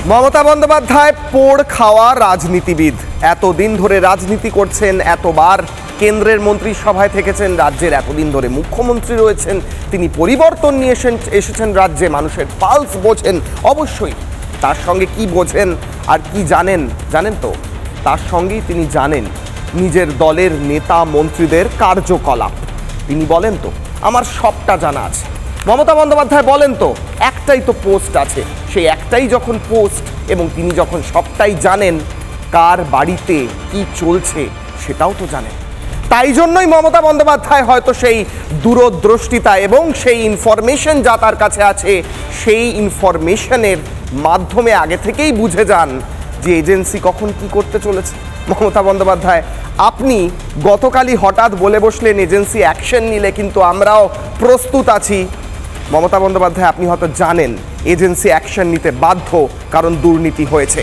মমতা বন্দ্যোপাধ্যায় পোড় খাওয়া রাজনীতিবিদ, এতদিন ধরে রাজনীতি করছেন, এতবার কেন্দ্রের মন্ত্রিসভায় থেকেছেন, রাজ্যের এতদিন ধরে মুখ্যমন্ত্রী রয়েছেন, তিনি পরিবর্তন নিয়ে এসেছেন রাজ্যে, মানুষের পালস বোঝেন। অবশ্যই তার সঙ্গে কি বোঝেন আর কি জানেন তো তার সঙ্গেই তিনি জানেন নিজের দলের নেতা মন্ত্রীদের কার্যকলাপ। তিনি বলেন তো আমার সবটা জানা আছে। মমতা বন্দ্যোপাধ্যায় বলেন তো একটাই তো পোস্ট আছে, সেই একটাই যখন পোস্ট এবং তিনি যখন সবটাই জানেন, কার বাড়িতে কি চলছে সেটাও তো জানেন। তাই জন্যই মমতা বন্দ্যোপাধ্যায় হয়তো সেই দূরদৃষ্টিতা এবং সেই ইনফরমেশন যা তার কাছে আছে, সেই ইনফরমেশনের মাধ্যমে আগে থেকেই বুঝে যান যে এজেন্সি কখন কি করতে চলেছে। মমতা বন্দ্যোপাধ্যায়, আপনি গতকালই হঠাৎ বলে বসলেন এজেন্সি অ্যাকশন নিলে কিন্তু আমরাও প্রস্তুত আছি। মমতা বন্দ্যোপাধ্যায়, আপনি হয়তো জানেন এজেন্সি অ্যাকশন নিতে বাধ্য, কারণ দুর্নীতি হয়েছে।